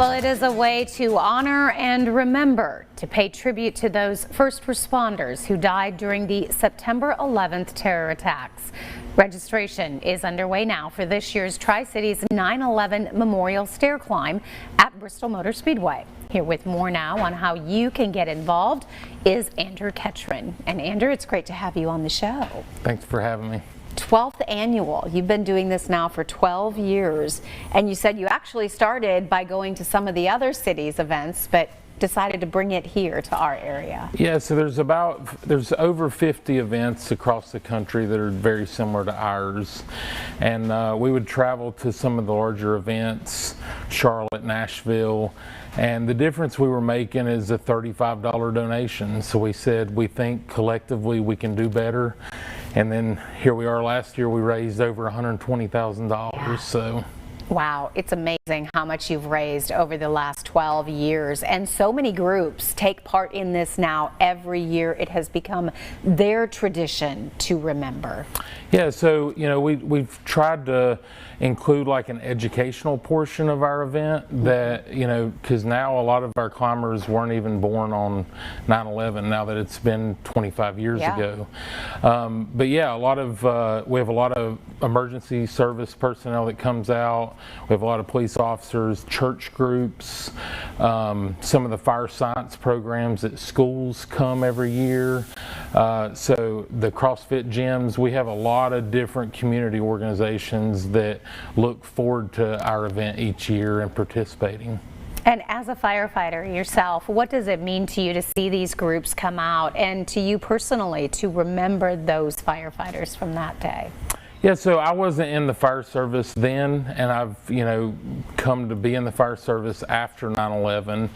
Well, it is a way to honor and remember, to pay tribute to those first responders who died during the September 11th terror attacks. Registration is underway now for this year's Tri-Cities 9/11 Memorial Stair Climb at Bristol Motor Speedway. Here with more now on how you can get involved is Andrew Catron. And Andrew, it's great to have you on the show. Thanks for having me. 12th annual. You've been doing this now for 12 years, and you said you actually started by going to some of the other cities' events, but decided to bring it here to our area. Yeah, so there's over 50 events across the country that are very similar to ours, and we would travel to some of the larger events, Charlotte, Nashville, and the difference we were making is a $35 donation. So we said we think collectively we can do better, and then here we are. Last year we raised over $120,000. Yeah. So. Wow, it's amazing how much you've raised over the last 12 years, and so many groups take part in this now every year. It has become their tradition to remember. Yeah, so we've tried to include like an educational portion of our event that, because now a lot of our climbers weren't even born on 9/11, now that it's been 25 years ago. But yeah, we have a lot of emergency service personnel that comes out. We have a lot of police officers, church groups, some of the fire science programs at schools come every year. So the CrossFit gyms, we have a lot of different community organizations that look forward to our event each year and participating. And as a firefighter yourself, what does it mean to you to see these groups come out, and to you personally to remember those firefighters from that day? Yeah, so I wasn't in the fire service then, and I've come to be in the fire service after 9/11,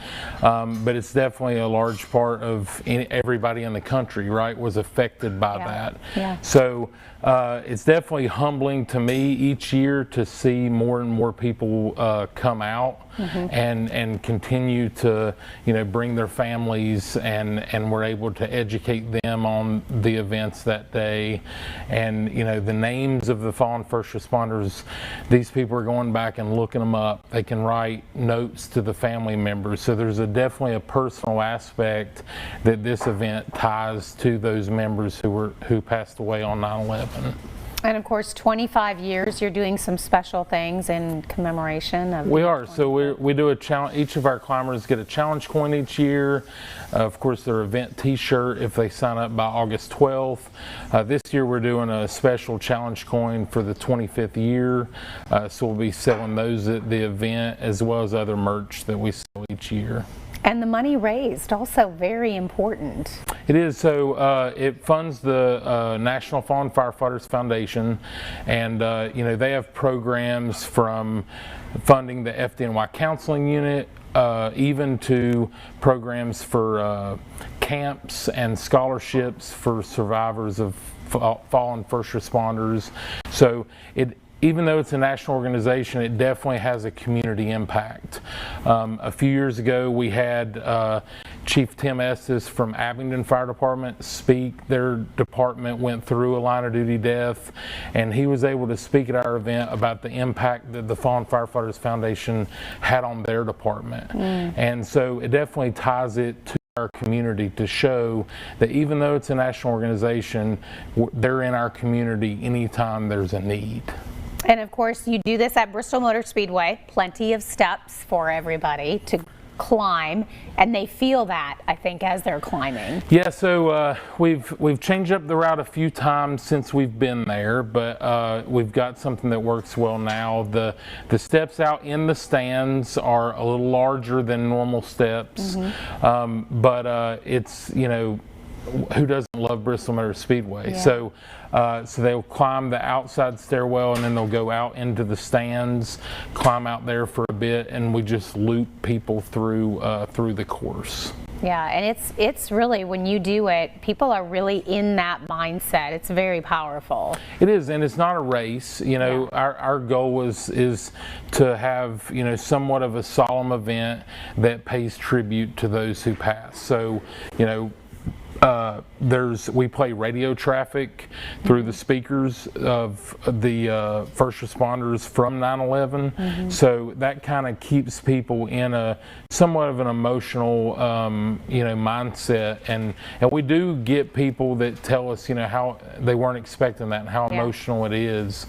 but it's definitely a large part of everybody in the country, right, was affected by that. Yeah. So it's definitely humbling to me each year to see more and more people come out and continue to bring their families, and we're able to educate them on the events that day, and the names of the fallen first responders. These people are going back and looking them up. They can write notes to the family members, so there's definitely a personal aspect that this event ties to those members who passed away on 9/11. And of course, 25 years, you're doing some special things in commemoration of. We are. So we do a challenge. Each of our climbers get a challenge coin each year. Of course, their event T-shirt if they sign up by August 12th. This year we're doing a special challenge coin for the 25th year. So we'll be selling those at the event, as well as other merch that we sell each year. And the money raised, also very important. It is. So it funds the National Fallen Firefighters Foundation, and they have programs from funding the FDNY counseling unit, even to programs for camps and scholarships for survivors of fallen first responders. So even though it's a national organization, it definitely has a community impact. A few years ago, we had Chief Tim Estes from Abingdon Fire Department speak. Their department went through a line of duty death, and he was able to speak at our event about the impact that the Fallen Firefighters Foundation had on their department. And so it definitely ties it to our community to show that even though it's a national organization, they're in our community anytime there's a need. And of course, you do this at Bristol Motor Speedway, plenty of steps for everybody to climb, and they feel that, I think, as they're climbing. Yeah, so we've changed up the route a few times since we've been there, but we've got something that works well now. The steps out in the stands are a little larger than normal steps, but it's, who doesn't love Bristol Motor Speedway? Yeah. So they'll climb the outside stairwell, and then they'll go out into the stands, climb out there for a bit, and we just loop people through the course. Yeah, and it's really, when you do it, people are really in that mindset. It's very powerful. It is, and it's not a race. Our goal is to have somewhat of a solemn event that pays tribute to those who passed. So we play radio traffic through the speakers of the first responders from 9/11, so that kind of keeps people in a somewhat of an emotional mindset, and we do get people that tell us how they weren't expecting that and how emotional it is.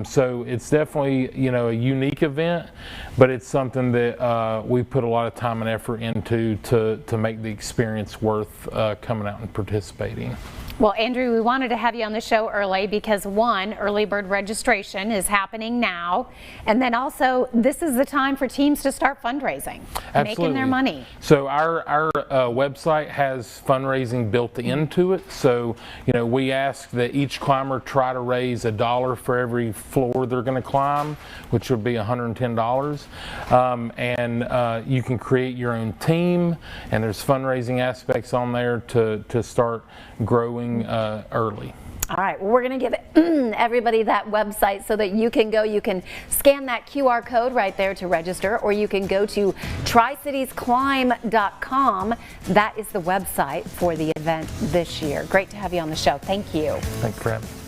So it's definitely a unique event, but it's something that we put a lot of time and effort into to make the experience worth coming out and participating. Well, Andrew, we wanted to have you on the show early because one, early bird registration is happening now, and then also this is the time for teams to start fundraising, making their money. So our website has fundraising built into it. So we ask that each climber try to raise $1 for every floor they're going to climb, which would be $110. And you can create your own team, and there's fundraising aspects on there to start growing early. All right, well, we're going to give everybody that website so that you can go. You can scan that QR code right there to register, or you can go to tricitiesclimb.com. That is the website for the event this year. Great to have you on the show. Thank you. Thanks for having me.